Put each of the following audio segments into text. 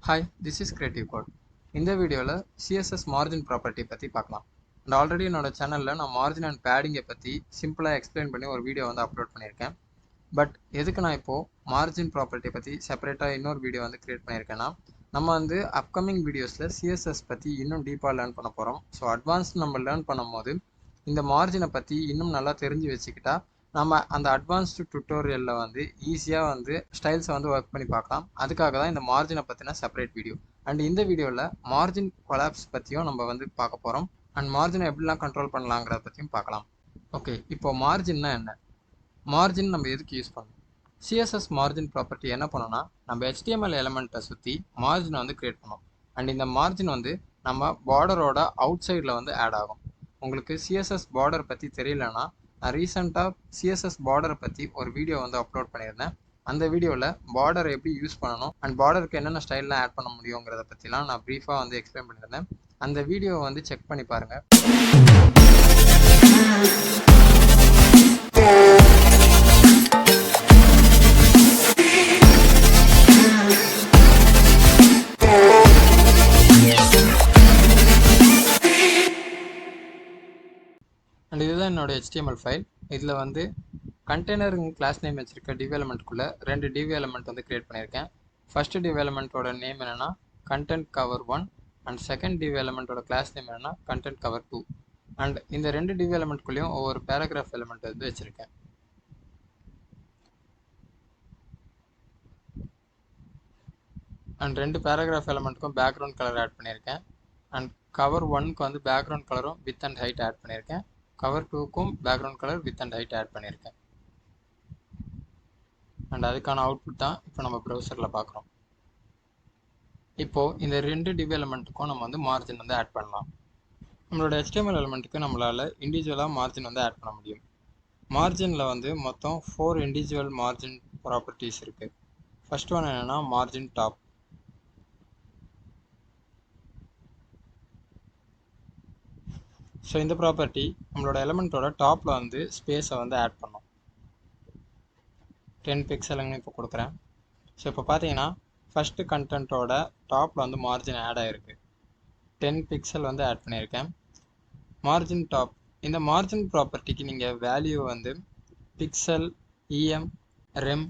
Hi, this is Creative Code. இந்த வீடியோவில் CSS margin property பற்றி பார்க்கலாம். அண்ட் ஆல்ரெடி என்னோட சேனலில் நான் margin and padding பற்றி சிம்பிளாக எக்ஸ்பிளைன் பண்ணி ஒரு வீடியோ வந்து அப்லோட் பண்ணியிருக்கேன். பட் எதுக்கு நான் இப்போது மார்ஜின் ப்ராப்பர்ட்டி பற்றி செப்பரேட்டாக இன்னொரு வீடியோ வந்து க்ரியேட் பண்ணியிருக்கேன்னா, நம்ம வந்து அப்கமிங் வீடியோஸில் CSS பற்றி இன்னும் டீப்பாக லேர்ன் பண்ண போகிறோம். ஸோ அட்வான்ஸ்ட் நம்ம லேர்ன் பண்ணும்போது இந்த மார்ஜினை பற்றி இன்னும் நல்லா தெரிஞ்சு வச்சுக்கிட்டா நம்ம அந்த அட்வான்ஸ்டு டுட்டோரியலில் வந்து ஈஸியாக வந்து ஸ்டைல்ஸை வந்து ஒர்க் பண்ணி பார்க்கலாம். அதுக்காக தான் இந்த மார்ஜினை பற்றின செப்பரேட் வீடியோ. அண்ட் இந்த வீடியோவில் மார்ஜின் கொலாப்ஸ் பற்றியும் நம்ம வந்து பார்க்க போகிறோம். அண்ட் மார்ஜினை எப்படிலாம் கண்ட்ரோல் பண்ணலாங்கிறத பற்றியும் பார்க்கலாம். ஓகே, இப்போ மார்ஜின்னா என்ன? மார்ஜின் நம்ம எதுக்கு யூஸ் பண்ணணும்? சிஎஸ்எஸ் மார்ஜின் ப்ராப்பர்ட்டி என்ன பண்ணோன்னா, நம்ம HTML எலிமெண்ட்டை சுற்றி மார்ஜினை வந்து க்ரியேட் பண்ணோம். அண்ட் இந்த மார்ஜின் வந்து நம்ம பார்டரோட அவுட் சைடில் வந்து ஆட் ஆகும். உங்களுக்கு சிஎஸ்எஸ் பார்டர் பற்றி தெரியலன்னா, நான் ரீசெண்டாக சிஎஸ்எஸ் பார்டரை பற்றி ஒரு வீடியோ வந்து அப்லோட் பண்ணியிருந்தேன். அந்த வீடியோவில் பார்டர் எப்படி யூஸ் பண்ணணும் அண்ட் பார்டருக்கு என்னென்ன ஸ்டைல்லாம் ஆட் பண்ண முடியுங்கிறத பற்றிலாம் நான் ப்ரீஃபாக வந்து எக்ஸ்பிளைன் பண்ணியிருந்தேன். அந்த வீடியோவை வந்து செக் பண்ணி பாருங்கள். அண்ட் இதுதான் என்னோட HTML ஃபைல். இதில் வந்து கண்டெய்னர் கிளாஸ் நேம் வச்சுருக்க டிவ் எலிமெண்ட்குள்ளே 2 டிவ் எலிமெண்ட் வந்து க்ரியேட் பண்ணியிருக்கேன். ஃபஸ்ட்டு டிவ் எலிமெண்ட்டோட நேம் என்னென்னா content cover 1 and second div எலிமெண்ட்டோட கிளாஸ் நேம் என்னென்னா கண்டென்ட் கவர் 2. அண்ட் இந்த 2 டிவ் எலிமெண்ட்குள்ளேயும் ஒவ்வொரு பேராகிராஃப் எலிமெண்ட் வந்து வச்சுருக்கேன். அண்ட் 2 பேராகிராஃப் எலிமெண்ட்டுக்கும் பேக்ரவுண்ட் கலர் ஆட் பண்ணியிருக்கேன். அண்ட் கவர் 1க்கு வந்து பேக்ரவுண்ட் கலரும் வித் அண்ட் ஹைட் ஆட் பண்ணியிருக்கேன். கவர் 2க்கும் background colour width and height add பண்ணியிருக்கேன். அண்ட் அதுக்கான அவுட்புட் தான் இப்போ நம்ம ப்ரௌசரில் பார்க்குறோம். இப்போது இந்த 2 டிவ் எலிமெண்ட்டுக்கும் நம்ம வந்து மார்ஜின் வந்து ஆட் பண்ணலாம். நம்மளோட HTML எலிமெண்ட்டுக்கு நம்மளால் இண்டிவிஜுவலாக மார்ஜின் வந்து ஆட் பண்ண முடியும். மார்ஜினில் வந்து மொத்தம் 4 இண்டிவிஜுவல் மார்ஜின் ப்ராப்பர்ட்டிஸ் இருக்குது. ஃபர்ஸ்ட் ஒன் என்னென்னா மார்ஜின் டாப். ஸோ இந்த ப்ராப்பர்ட்டி நம்மளோட எலிமெண்ட்டோட டாப்பில் வந்து ஸ்பேஸை வந்து ஆட் பண்ணோம். 10 பிக்சலுங்கன்னு இப்போ கொடுக்குறேன். ஸோ இப்போ பார்த்தீங்கன்னா ஃபஸ்ட்டு கண்டென்ட்டோட டாப்பில் வந்து மார்ஜின் ஆட் ஆகிருக்கு. 10 பிக்சல் வந்து ஆட் பண்ணியிருக்கேன். மார்ஜின் டாப், இந்த மார்ஜின் ப்ராப்பர்ட்டிக்கு நீங்கள் வேல்யூ வந்து பிக்சல், EM, REM,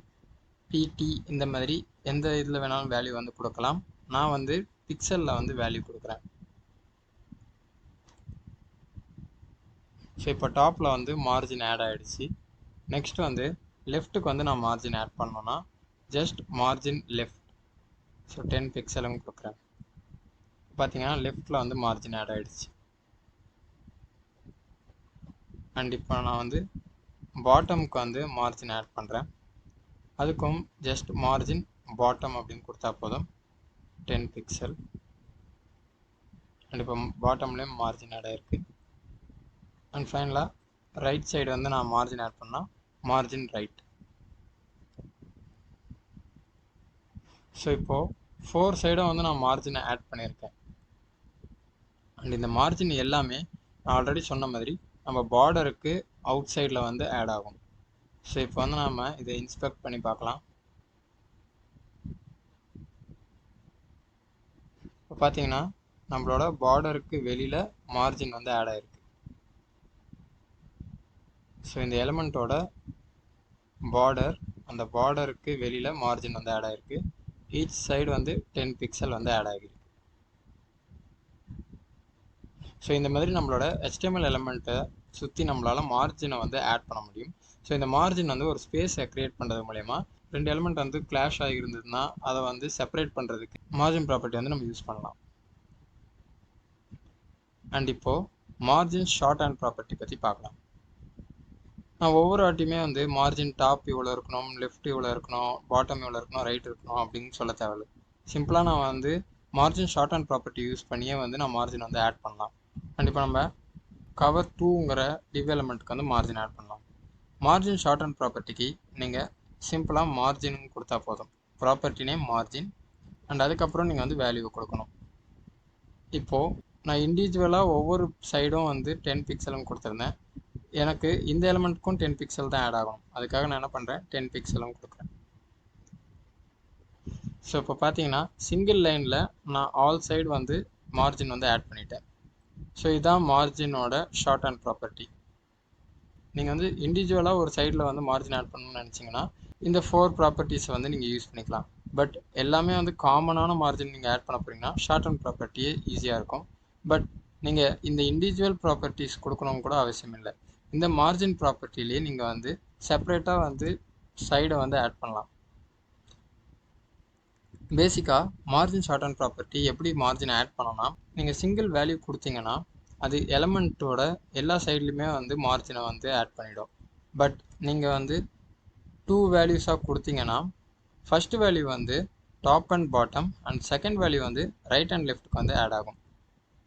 PT இந்த மாதிரி எந்த இதில் வேணாலும் வேல்யூ வந்து கொடுக்கலாம். நான் வந்து பிக்சலில் வந்து வேல்யூ கொடுக்குறேன். ஸோ இப்போ டாப்பில் வந்து மார்ஜின் ஆட் ஆகிடுச்சு. நெக்ஸ்ட் வந்து லெஃப்ட்டுக்கு வந்து நான் மார்ஜின் ஆட் பண்ணோன்னா ஜஸ்ட் மார்ஜின் லெஃப்ட். ஸோ 10 பிக்சலும் கொடுக்குறேன். பார்த்தீங்கன்னா லெஃப்டில் வந்து மார்ஜின் ஆட் ஆகிடுச்சு. அண்ட் இப்போ நான் வந்து பாட்டமுக்கு வந்து மார்ஜின் ஆட் பண்ணுறேன். அதுக்கும் ஜஸ்ட் மார்ஜின் பாட்டம் அப்படின்னு கொடுத்தா போதும், 10 பிக்சல். அண்ட் இப்போ பாட்டம்லேயும் மார்ஜின் ஆட் ஆகிருக்கு. அண்ட் ஃபைனலாக ரைட் சைடு வந்து நான் மார்ஜின் ஆட் பண்ணால் மார்ஜின் ரைட். ஸோ இப்போது 4 சைடும் வந்து நான் மார்ஜினை ஆட் பண்ணியிருக்கேன். அண்ட் இந்த மார்ஜின் எல்லாமே நான் ஆல்ரெடி சொன்ன மாதிரி நம்ம பார்டருக்கு அவுட் சைடில் வந்து ஆட் ஆகும். ஸோ இப்போ வந்து நாம் இதை இன்ஸ்பெக்ட் பண்ணி பார்க்கலாம். இப்போ பார்த்தீங்கன்னா நம்மளோட பார்டருக்கு வெளியில் மார்ஜின் வந்து ஆட் ஆகிருக்கு. ஸோ இந்த எலிமெண்ட்டோட பார்டர், அந்த பார்டருக்கு வெளியில் மார்ஜின் வந்து ஆட் ஆகிருக்கு. ஈச் சைடு வந்து 10 பிக்சல் வந்து ஆட் ஆகிருக்கு. ஸோ இந்த மாதிரி நம்மளோட HTML எலிமெண்ட்டை சுற்றி நம்மளால் மார்ஜினை வந்து ஆட் பண்ண முடியும். ஸோ இந்த மார்ஜின் வந்து ஒரு ஸ்பேஸை க்ரியேட் பண்ணுறது மூலயமா 2 எலிமெண்ட் வந்து கிளாஷ் ஆகியிருந்ததுன்னா அதை வந்து செப்பரேட் பண்ணுறதுக்கு மார்ஜின் ப்ராப்பர்ட்டி வந்து நம்ம யூஸ் பண்ணலாம். அண்ட் இப்போது மார்ஜின் ஷார்ட் ஹேண்ட் ப்ராப்பர்ட்டி பற்றி பார்க்கலாம். நான் ஒவ்வொரு வாட்டியுமே வந்து மார்ஜின் டாப் இவ்வளோ இருக்கணும், லெஃப்ட் இவ்வளோ இருக்கணும், பாட்டம் இவ்வளோ இருக்கணும், ரைட் இருக்கணும் அப்படின்னு சொல்ல தேவையில்லை. சிம்பிளாக நான் வந்து margin short hand property use பண்ணியே வந்து நான் மார்ஜின் வந்து ஆட் பண்ணலாம். அண்ட் இப்போ நம்ம கவர் 2ங்கிற டிவ் எலிமெண்ட்டுக்கு வந்து மார்ஜின் ஆட் பண்ணலாம். மார்ஜின் ஷார்ட் ஹேண்ட் ப்ராப்பர்ட்டிக்கு நீங்கள் சிம்பிளாக மார்ஜின் கொடுத்தா போதும். ப்ராப்பர்ட்டி நேம் மார்ஜின் அண்ட் அதுக்கப்புறம் நீங்கள் வந்து வேல்யூ கொடுக்கணும். இப்போது நான் இண்டிவிஜுவலாக ஒவ்வொரு சைடும் வந்து 10 பிக்சலும் கொடுத்துருந்தேன். எனக்கு இந்த எலிமெண்ட்டுக்கும் 10 பிக்சல் தான் ஆட் ஆகும். அதுக்காக நான் என்ன பண்ணுறேன், 10 பிக்சலும் கொடுக்குறேன். ஸோ இப்போ பார்த்தீங்கன்னா சிங்கிள் லைனில் நான் ஆல் சைடு வந்து மார்ஜின் வந்து ஆட் பண்ணிட்டேன். ஸோ இதுதான் மார்ஜினோட ஷார்ட் அண்ட் ப்ராப்பர்ட்டி. நீங்கள் வந்து இண்டிவிஜுவலாக ஒரு சைடில் வந்து மார்ஜின் ஆட் பண்ணணும்னு நினச்சிங்கன்னா இந்த 4 ப்ராப்பர்ட்டிஸை வந்து நீங்கள் யூஸ் பண்ணிக்கலாம். பட் எல்லாமே வந்து காமனான மார்ஜின் நீங்கள் ஆட் பண்ண போகிறீங்கன்னா ஷார்ட் அண்ட் ப்ராப்பர்ட்டியே ஈஸியாக இருக்கும். பட் நீங்கள் இந்த இண்டிவிஜுவல் ப்ராப்பர்ட்டிஸ் கொடுக்கணும்னு கூட அவசியம் இல்லை. இந்த மார்ஜின் ப்ராப்பர்ட்டிலேயே நீங்கள் வந்து செப்பரேட்டாக வந்து சைடை வந்து ஆட் பண்ணலாம். பேசிக்காக மார்ஜின் ஷார்ட் அண்ட் ப்ராப்பர்ட்டி எப்படி மார்ஜின் ஆட் பண்ணோன்னா, நீங்கள் சிங்கிள் வேல்யூ கொடுத்தீங்கன்னா அது எலமெண்ட்டோட எல்லா சைட்லையுமே வந்து மார்ஜினை வந்து ஆட் பண்ணிடும். பட் நீங்கள் வந்து 2 வேல்யூஸாக கொடுத்தீங்கன்னா ஃபஸ்ட்டு வேல்யூ வந்து top and bottom and second value வந்து ரைட் அண்ட் லெஃப்ட்டுக்கு வந்து ஆட் ஆகும்.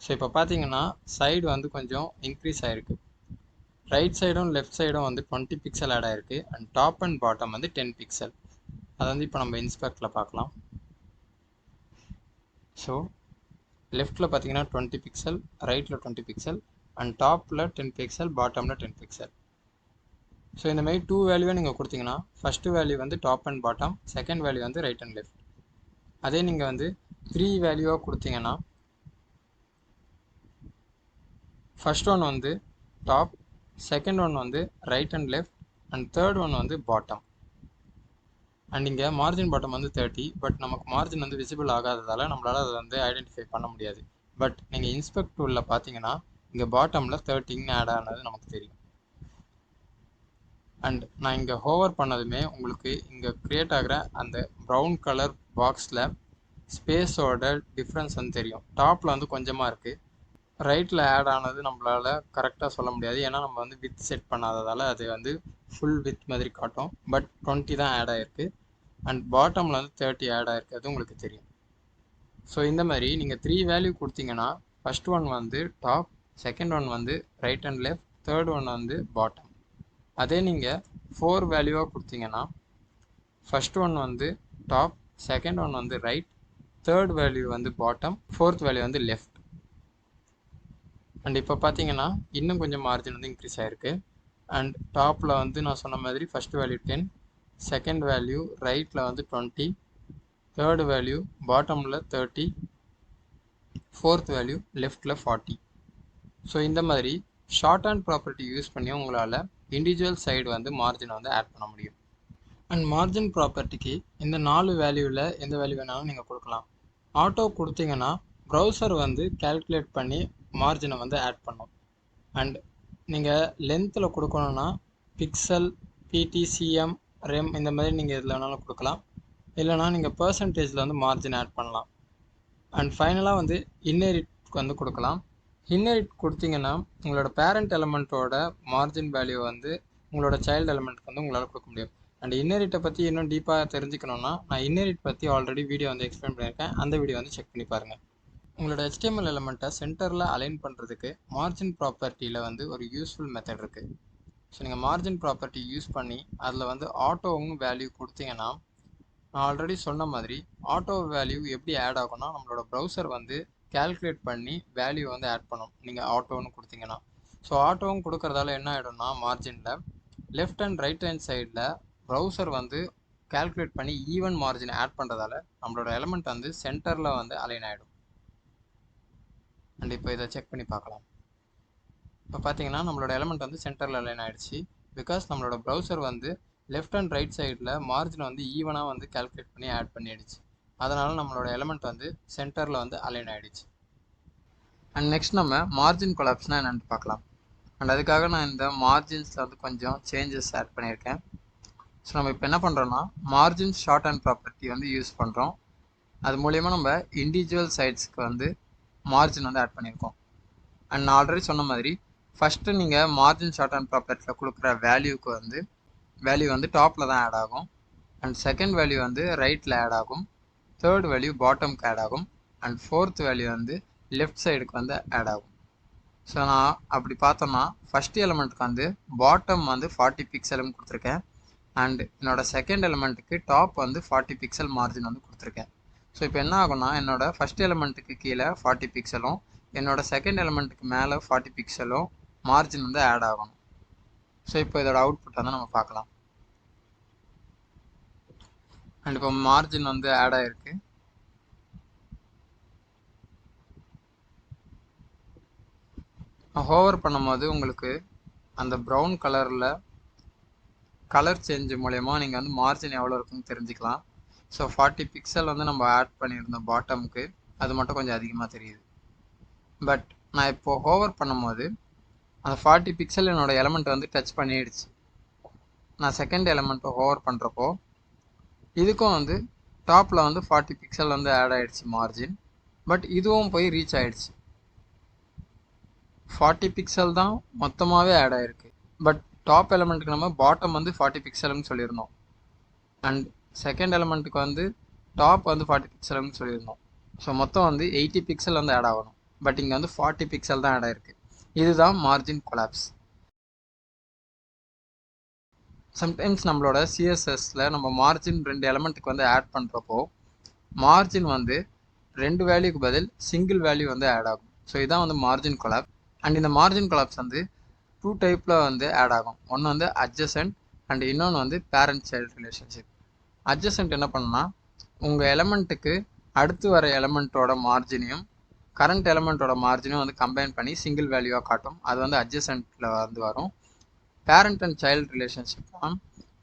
ஸோ இப்போ பார்த்தீங்கன்னா சைடு வந்து கொஞ்சம் இன்க்ரீஸ் ஆகிருக்கு. ரைட் சைடும் லெஃப்ட் சைடும் வந்து 20 பிக்சல் ஆட் ஆகிருக்கு அண்ட் டாப் அண்ட் பாட்டம் வந்து 10 பிக்சல். அதை வந்து இப்போ நம்ம இன்ஸ்பெக்டில் பார்க்கலாம். ஸோ லெஃப்ட்டில் பார்த்தீங்கன்னா 20 பிக்சல், ரைட்டில் 20 பிக்சல் அண்ட் டாப்பில் 10 பிக்சல், பாட்டமில் 10 பிக்சல். ஸோ இந்த மாதிரி 2 வேல்யூவை நீங்கள் கொடுத்தீங்கன்னா ஃபஸ்ட்டு வேல்யூ வந்து top and bottom, second value வந்து ரைட் அண்ட் லெஃப்ட். அதே நீங்கள் வந்து 3 வேல்யூவாக கொடுத்தீங்கன்னா ஃபர்ஸ்ட் ஒன் வந்து டாப், செகண்ட் ஒன் வந்து right and left and third one வந்து பாட்டம். அண்ட் இங்கே மார்ஜின் பாட்டம் வந்து 30, பட் நமக்கு மார்ஜின் வந்து விசிபிள் ஆகாததால் நம்மளால் அதை வந்து ஐடென்டிஃபை பண்ண முடியாது. பட் நீங்கள் இன்ஸ்பெக்ட் டூலில் பார்த்தீங்கன்னா இங்கே பாட்டமில் 30 ஆட் ஆனது நமக்கு தெரியும். அண்ட் நான் இங்கே ஹோவர் பண்ணதுமே உங்களுக்கு இங்கே க்ரியேட் ஆகிற அந்த ப்ரௌன் கலர் பாக்ஸில் ஸ்பேஸோட டிஃப்ரென்ஸ் வந்து தெரியும். டாப்பில் வந்து கொஞ்சமாக இருக்குது, ரைட்டில் ஆட் ஆனது நம்மளால் கரெக்டாக சொல்ல முடியாது. ஏன்னா நம்ம வந்து வித் செட் பண்ணாததால் அது வந்து ஃபுல் வித் மாதிரி காட்டும். பட் 20 தான் ஆட் ஆகிருக்கு அண்ட் பாட்டமில் வந்து 30 ஆட் ஆகிருக்கு, அது உங்களுக்கு தெரியும். ஸோ இந்த மாதிரி நீங்கள் 3 வேல்யூ கொடுத்தீங்கன்னா ஃபஸ்ட் ஒன் வந்து டாப், செகண்ட் ஒன் வந்து right and left, third one வந்து பாட்டம். அதே நீங்கள் 4 வேல்யூவாக கொடுத்தீங்கன்னா ஃபஸ்ட் ஒன் வந்து டாப், செகண்ட் ஒன் வந்து ரைட், தேர்ட் வேல்யூ வந்து பாட்டம், ஃபோர்த் வேல்யூ வந்து லெஃப்ட். அண்ட் இப்போ பார்த்தீங்கன்னா இன்னும் கொஞ்சம் மார்ஜின் வந்து இன்க்ரீஸ் ஆகிருக்கு. அண்ட் டாப்பில் வந்து நான் சொன்ன மாதிரி ஃபஸ்ட் வேல்யூ 10, செகண்ட் வேல்யூ ரைட்டில் வந்து 20, தேர்டு வேல்யூ பாட்டமில் 30, ஃபோர்த் வேல்யூ லெஃப்டில் 40. ஸோ இந்த மாதிரி ஷார்ட் அண்ட் ப்ராப்பர்ட்டி யூஸ் பண்ணி உங்களால் இண்டிவிஜுவல் சைடு வந்து மார்ஜினை வந்து ஆட் பண்ண முடியும். அண்ட் மார்ஜின் ப்ராப்பர்ட்டிக்கு இந்த 4 வேல்யூவில் எந்த வேல்யூ வேணாலும் நீங்கள் கொடுக்கலாம். ஆட்டோ கொடுத்தீங்கன்னா ப்ரௌசர் வந்து கால்குலேட் பண்ணி மார்ஜினை வந்து ஆட் பண்ணும். அண்ட் நீங்கள் லென்த்தில் கொடுக்கணுன்னா பிக்சல், பிடிசிஎம், ரெம் இந்த மாதிரி நீங்கள் எதில் வேணாலும் கொடுக்கலாம். இல்லைனா நீங்கள் பர்சன்டேஜில் வந்து மார்ஜின் ஆட் பண்ணலாம். அண்ட் ஃபைனலாக வந்து இன்னெரிட்க்கு வந்து கொடுக்கலாம். இன்னெரிட் கொடுத்தீங்கன்னா உங்களோட பேரண்ட் எலமெண்ட்டோட மார்ஜின் வேல்யூ வந்து உங்களோட சைல்டு எலமெண்ட்டுக்கு வந்து உங்களால் கொடுக்க முடியும். அண்ட் இன்னெரிட்டை பற்றி இன்னும் டீப்பாக தெரிஞ்சுக்கணுன்னா நான் இன்னெரிட் பற்றி ஆல்ரெடி வீடியோ வந்து எக்ஸ்பிளைன் பண்ணியிருக்கேன், அந்த வீடியோ வந்து செக் பண்ணி பாருங்கள். உங்களோட HTML எலமெண்ட்டை சென்டரில் அலைன் பண்ணுறதுக்கு மார்ஜின் ப்ராப்பர்ட்டியில் வந்து ஒரு யூஸ்ஃபுல் மெத்தட் இருக்குது. ஸோ நீங்கள் மார்ஜின் ப்ராப்பர்ட்டி யூஸ் பண்ணி அதில் வந்து ஆட்டோவும் வேல்யூ கொடுத்தீங்கன்னா, நான் ஆல்ரெடி சொன்ன மாதிரி ஆட்டோ வேல்யூ எப்படி ஆட் ஆகும்னா நம்மளோட ப்ரௌசர் வந்து கால்குலேட் பண்ணி வேல்யூ வந்து ஆட் பண்ணும் நீங்கள் ஆட்டோன்னு கொடுத்தீங்கன்னா. ஸோ ஆட்டோவும் கொடுக்கறதால என்ன ஆகிடும்னா மார்ஜினில் லெஃப்ட் அண்ட் ரைட் ஹேண்ட் சைடில் ப்ரௌசர் வந்து கால்குலேட் பண்ணி ஈவன் மார்ஜின் ஆட் பண்ணுறதால நம்மளோட எலமெண்ட் வந்து சென்டரில் வந்து அலைன் ஆகிடும். அண்ட் இப்போ இதை செக் பண்ணி பார்க்கலாம். இப்போ பார்த்தீங்கன்னா நம்மளோட எலமெண்ட் வந்து சென்டரில் அலைன் ஆகிடுச்சு. பிகாஸ் நம்மளோட ப்ரௌசர் வந்து லெஃப்ட் அண்ட் ரைட் சைடில் மார்ஜின் வந்து ஈவனாக வந்து கால்குலேட் பண்ணி ஆட் பண்ணிடுச்சு. அதனால் நம்மளோட எலமெண்ட் வந்து சென்டரில் வந்து அலைன் ஆகிடுச்சு. அண்ட் நெக்ஸ்ட் நம்ம மார்ஜின் கொலாப்ஸ்னால் என்னென்னு பார்க்கலாம். அண்ட் அதுக்காக நான் இந்த மார்ஜின்ஸில் வந்து கொஞ்சம் சேஞ்சஸ் ஆட் பண்ணியிருக்கேன். ஸோ நம்ம இப்போ என்ன பண்ணுறோன்னா மார்ஜின் ஷார்ட் அண்ட் ப்ராப்பர்ட்டி வந்து யூஸ் பண்ணுறோம். அது மூலயமா நம்ம இண்டிவிஜுவல் சைட்ஸ்க்கு வந்து மார்ஜின் வந்து ஆட் பண்ணியிருக்கோம். அண்ட் நான் ஆல்ரெடி சொன்ன மாதிரி ஃபஸ்ட்டு நீங்கள் மார்ஜின் ஷார்ட் அண்ட் ப்ராப்பர்ட்டியில் கொடுக்குற வேல்யூ வந்து டாப்பில் தான் ஆட் ஆகும். அண்ட் செகண்ட் வேல்யூ வந்து ரைட்டில் ஆட் ஆகும், தேர்ட் வேல்யூ பாட்டம்க்கு ஆட் ஆகும் அண்ட் ஃபோர்த் வேல்யூ வந்து லெஃப்ட் சைடுக்கு வந்து ஆட் ஆகும். ஸோ நான் அப்படி பார்த்தோம்னா ஃபஸ்ட் எலமெண்ட்டுக்கு வந்து பாட்டம் வந்து 40 பிக்சலும் கொடுத்துருக்கேன். அண்ட் என்னோடய செகண்ட் எலமெண்ட்டுக்கு டாப் வந்து 40 பிக்சல் மார்ஜின் வந்து கொடுத்துருக்கேன். ஸோ இப்போ என்ன ஆகும்னா என்னோடய ஃபஸ்ட் எலமெண்ட்டுக்கு கீழே 40 பிக்சலும் என்னோடய செகண்ட் எலமெண்ட்டுக்கு மேலே 40 பிக்சலும் மார்ஜின் வந்து ஆட் ஆகணும். ஸோ இப்போ இதோட அவுட்புட் வந்து நம்ம பார்க்கலாம். அண்ட் இப்போ மார்ஜின் வந்து ஆட் ஆகிருக்கு. ஹோவர் பண்ணும்போது உங்களுக்கு அந்த ப்ரௌன் கலரில் கலர் சேஞ்ச் மூலயமா நீங்கள் வந்து மார்ஜின் எவ்வளோ இருக்குன்னு தெரிஞ்சுக்கலாம். ஸோ 40 பிக்சல் வந்து நம்ம ஆட் பண்ணியிருந்தோம் பாட்டமுக்கு, அது மட்டும் கொஞ்சம் அதிகமாக தெரியுது. பட் நான் இப்போது ஹோவர் பண்ணும்போது அந்த 40 பிக்சல் என்னோடய எலமெண்ட் வந்து டச் பண்ணிடுச்சு. நான் செகண்ட் எலமெண்ட்டை ஹோவர் பண்ணுறப்போ இதுக்கும் வந்து டாப்பில் வந்து 40 பிக்சல் வந்து ஆட் ஆகிடுச்சு மார்ஜின். பட் இதுவும் போய் ரீச் ஆகிடுச்சு. 40 பிக்சல் தான் மொத்தமாகவே ஆட் ஆகிருக்கு. பட் டாப் எலமெண்ட்டுக்கு நம்ம பாட்டம் வந்து 40 பிக்சல்னு சொல்லியிருந்தோம். அண்ட் செகண்ட் எலமெண்ட்டுக்கு வந்து டாப் வந்து 40 பிக்சல்னு சொல்லியிருந்தோம். ஸோ மொத்தம் வந்து 80 பிக்சல் வந்து ஆட் ஆகணும். பட் இங்கே வந்து 40 பிக்சல் தான் ஆட் ஆகிருக்கு. இதுதான் மார்ஜின் கொலாப்ஸ். சம்டைம்ஸ் நம்மளோட சிஎஸ்எஸ்ல நம்ம மார்ஜின் 2 எலமெண்ட்டுக்கு வந்து ஆட் பண்ணுறப்போ மார்ஜின் வந்து 2 வேல்யூக்கு பதில் சிங்கிள் வேல்யூ வந்து ஆட் ஆகும். ஸோ இதான் வந்து மார்ஜின் கொலாப்ஸ். அண்ட் இந்த மார்ஜின் கொலாப்ஸ் வந்து 2 டைப்பில் வந்து ஆட் ஆகும். ஒன்று வந்து அட்ஜசன்ட் அண்ட் இன்னொன்று வந்து பேரண்ட் சைல்டு ரிலேஷன்ஷிப். அட்ஜசன்ட் என்ன பண்ணால் உங்கள் எலமெண்ட்டுக்கு அடுத்து வர எலமெண்ட்டோட மார்ஜினையும் கரண்ட் எலமெண்ட்டோட மார்ஜினையும் வந்து கம்பைன் பண்ணி சிங்கிள் வேல்யூவாக காட்டும். அது வந்து அட்ஜசன்ட்டில் வந்து வரும். பேரண்ட் அண்ட் சைல்டு ரிலேஷன்ஷிப் தான்.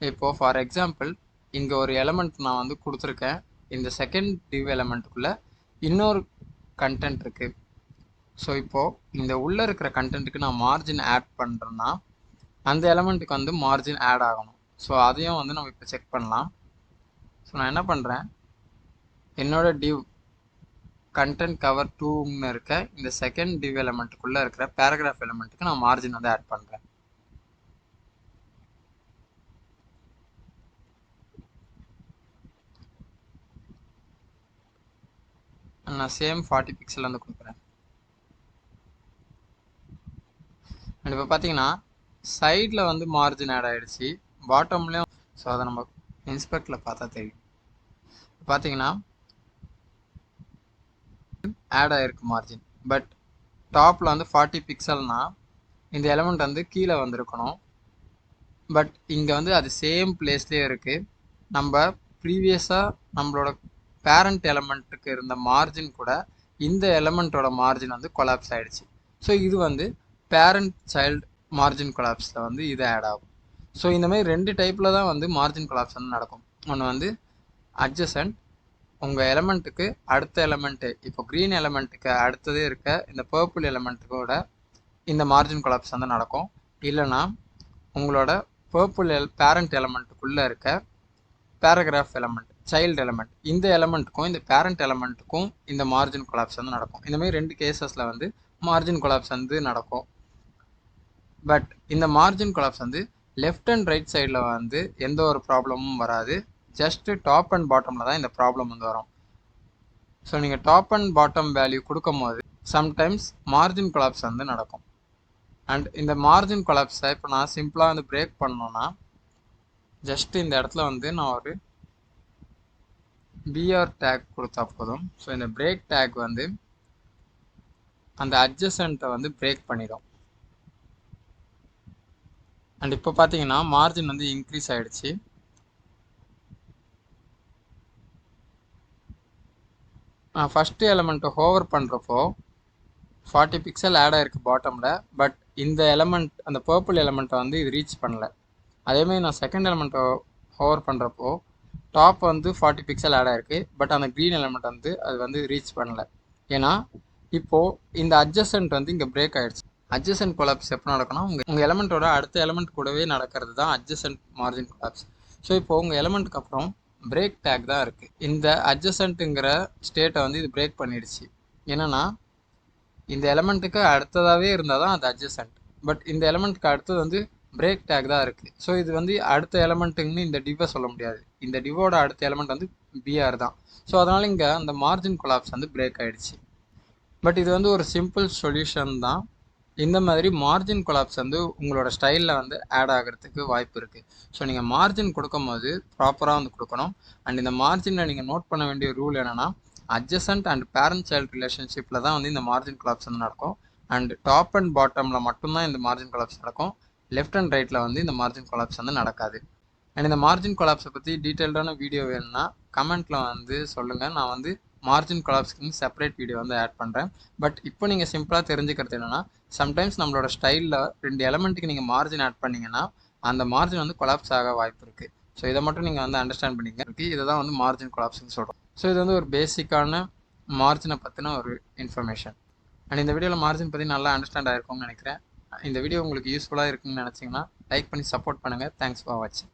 இப்போது ஃபார் எக்ஸாம்பிள் இங்கே ஒரு எலமெண்ட் நான் வந்து கொடுத்துருக்கேன். இந்த செகண்ட் டிவ் எலமெண்ட்டுக்குள்ளே இன்னொரு கண்டென்ட் இருக்குது. ஸோ இப்போது இந்த உள்ளே இருக்கிற கண்டென்ட்டுக்கு நான் மார்ஜின் ஆட் பண்ணுறேன்னா அந்த எலமெண்ட்டுக்கு வந்து மார்ஜின் ஆட் ஆகணும். ஸோ அதையும் வந்து நம்ம இப்போ செக் பண்ணலாம். ஸோ நான் என்ன பண்ணுறேன், என்னோடய டிவ் கண்டென்ட் கவர் 2ன்னு இருக்க இந்த செகண்ட் டிவ் எலமெண்ட்டுக்குள்ளே இருக்கிற பேராகிராஃப் எலமெண்ட்டுக்கு நான் மார்ஜின் வந்து ஆட் பண்ணுறேன். நான் சேம் 40 பிக்சல் வந்து கொடுக்குறேன். அண்ட் இப்போ பார்த்தீங்கன்னா சைடில் வந்து மார்ஜின் ஆட் ஆகிடுச்சு, பாட்டம்லேயும். ஸோ அதை நம்ம இன்ஸ்பெக்டில் பார்த்தா தெரியும். பார்த்தீங்கன்னா ஆட் ஆகிருக்கு மார்ஜின். பட் டாப்பில் வந்து 40 பிக்சல்னால் இந்த எலமெண்ட் வந்து கீழே வந்திருக்கணும். பட் இங்கே வந்து அது சேம் பிளேஸ்லேயே இருக்குது. நம்ம ப்ரீவியஸாக நம்மளோட பேரண்ட் எலமெண்ட்டுக்கு இருந்த மார்ஜின் கூட இந்த எலமெண்ட்டோட மார்ஜின் வந்து கொலாப்ஸ் ஆகிடுச்சு. ஸோ இது வந்து பேரண்ட் சைல்டு மார்ஜின் கொலாப்ஸில் வந்து இது ஆட் ஆகும். ஸோ இந்த மாதிரி 2 டைப்பில் தான் வந்து மார்ஜின் கொலாப்ஸ் வந்து நடக்கும். ஒன்று வந்து அட்ஜசன்ட், உங்கள் எலமெண்ட்டுக்கு அடுத்த எலமெண்ட்டு, இப்போ க்ரீன் எலமெண்ட்டுக்கு அடுத்ததே இருக்க இந்த பர்பிள் எலமெண்ட்டுக்கூட இந்த மார்ஜின் கொலாப்ஸ் வந்து நடக்கும். இல்லைனா உங்களோட பர்பிள் பேரண்ட் எலமெண்ட்டுக்குள்ளே இருக்க பேராகிராஃப் எலமெண்ட், சைல்டு எலமெண்ட், இந்த எலமெண்ட்டுக்கும் இந்த பேரண்ட் எலமெண்ட்டுக்கும் இந்த மார்ஜின் கொலாப்ஸ் வந்து நடக்கும். இந்த மாதிரி 2 கேசஸில் வந்து மார்ஜின் கொலாப்ஸ் வந்து நடக்கும். பட் இந்த மார்ஜின் கொலாப்ஸ் வந்து லெஃப்ட் அண்ட் ரைட் சைடில் வந்து எந்த ஒரு ப்ராப்ளமும் வராது. ஜஸ்ட்டு டாப் அண்ட் பாட்டமில் தான் இந்த ப்ராப்ளம் வந்து வரும். ஸோ நீங்கள் டாப் அண்ட் பாட்டம் வேல்யூ கொடுக்கும் போது சம்டைம்ஸ் மார்ஜின் கொலாப்ஸ் வந்து நடக்கும். அண்ட் இந்த மார்ஜின் கொலாப்ஸை இப்போ நான் சிம்பிளாக வந்து பிரேக் பண்ணோன்னா ஜஸ்ட் இந்த இடத்துல வந்து நான் ஒரு பிஆர் டேக் கொடுத்தா போதும். ஸோ இந்த பிரேக் டேக் வந்து அந்த அட்ஜசன்ட்டை வந்து பிரேக் பண்ணிடும். அண்ட் இப்போ பார்த்தீங்கன்னா மார்ஜின் வந்து இன்க்ரீஸ் ஆகிடுச்சு. நான் ஃபஸ்ட்டு எலமெண்ட்டை ஹோவர் பண்ணுறப்போ 40 பிக்சல் ஆட் ஆகிருக்கு பாட்டமில். பட் இந்த எலமெண்ட், அந்த பர்பிள் எலமெண்ட்டை வந்து இது ரீச் பண்ணல. அதேமாதிரி நான் செகண்ட் எலமெண்ட்டை ஹோவர் பண்ணுறப்போ டாப் வந்து 40 பிக்சல் ஆட் ஆகிருக்கு. பட் அந்த க்ரீன் எலமெண்ட் வந்து அது வந்து ரீச் பண்ணல. ஏன்னா இப்போது இந்த அட்ஜசன்ட் வந்து இங்கே பிரேக் ஆகிடுச்சு. அட்ஜசன்ட் கொலாப்ஸ் எப்போ நடக்கும்னா உங்கள் எலமெண்ட்டோட அடுத்த எலமெண்ட் கூடவே நடக்கிறது தான் அட்ஜசன்ட் மார்ஜின் கொலாப்ஸ். ஸோ இப்போது உங்கள் எலமெண்ட்டுக்கு அப்புறம் பிரேக் டேக் தான் இருக்குது. இந்த அட்ஜசன்ட்டுங்கிற ஸ்டேட்டை வந்து இது பிரேக் பண்ணிடுச்சு. என்னென்னா இந்த எலமெண்ட்டுக்கு அடுத்ததாகவே இருந்தால் தான் அது அட்ஜசன்ட். பட் இந்த எலமெண்ட்டுக்கு அடுத்தது வந்து பிரேக் டேக் தான் இருக்குது. ஸோ இது வந்து அடுத்த எலமெண்ட்டுன்னு இந்த டிவ்வை சொல்ல முடியாது. இந்த டிவோட அடுத்த எலமெண்ட் வந்து பிஆர் தான். ஸோ அதனால் இங்கே அந்த மார்ஜின் கொலாப்ஸ் வந்து பிரேக் ஆகிடுச்சு. பட் இது வந்து ஒரு சிம்பிள் சொல்யூஷன் தான். இந்த மாதிரி மார்ஜின் கொலாப்ஸ் வந்து உங்களோட ஸ்டைலில் வந்து ஆட் ஆகிறதுக்கு வாய்ப்பு இருக்குது. ஸோ நீங்கள் மார்ஜின் கொடுக்கும் போது ப்ராப்பராக வந்து கொடுக்கணும். அண்ட் இந்த மார்ஜினில் நீங்கள் நோட் பண்ண வேண்டிய ரூல் என்னென்னா அட்ஜசன்ட் அண்ட் பேரண்ட் சைல்டு ரிலேஷன்ஷிப்பில் தான் வந்து இந்த மார்ஜின் கொலாப்ஸ் வந்து நடக்கும். அண்ட் டாப் அண்ட் பாட்டமில் மட்டும்தான் இந்த மார்ஜின் கொலாப்ஸ் நடக்கும். லெஃப்ட் அண்ட் ரைட்டில் வந்து இந்த மார்ஜின் கொலாப்ஸ் வந்து நடக்காது. அண்ட் இந்த மார்ஜின் கொலாப்ஸை பற்றி டீட்டெயில்டான வீடியோ வேணும்னா கமெண்ட்டில் வந்து சொல்லுங்கள். நான் வந்து மார்ஜின் கொலாப்ஸ்க்கு செப்பரேட் வீடியோ வந்து ஆட் பண்ணுறேன். பட் இப்போ நீங்கள் சிம்பிளாக தெரிஞ்சுக்கிறது என்னென்னா, சம்டைம்ஸ் நம்மளோட ஸ்டைலில் 2 எலமெண்ட்டுக்கு நீங்கள் மார்ஜின் ஆட் பண்ணிங்கன்னா அந்த மார்ஜின் வந்து கொலாப்ஸ் ஆக வாய்ப்பு இருக்குது. ஸோ இதை மட்டும் நீங்கள் வந்து அண்டர்ஸ்டாண்ட் பண்ணிக்க. இதை தான் வந்து மார்ஜின் கொலாப்ஸ்ன்னு சொல்கிறோம். ஸோ இது வந்து ஒரு பேசிக்கான மார்ஜினை பற்றின ஒரு இன்ஃபர்மேஷன். அண்ட் இந்த வீடியோவில் மார்ஜின் பற்றி நல்லா அண்டர்ஸ்டாண்ட் ஆகிருக்கும்னு நினைக்கிறேன். இந்த வீடியோ உங்களுக்கு யூஸ்ஃபுல்லாக இருக்குன்னு நினச்சிங்கன்னா லைக் பண்ணி சப்போர்ட் பண்ணுங்கள். தேங்க்ஸ் ஃபார் வாட்சிங்.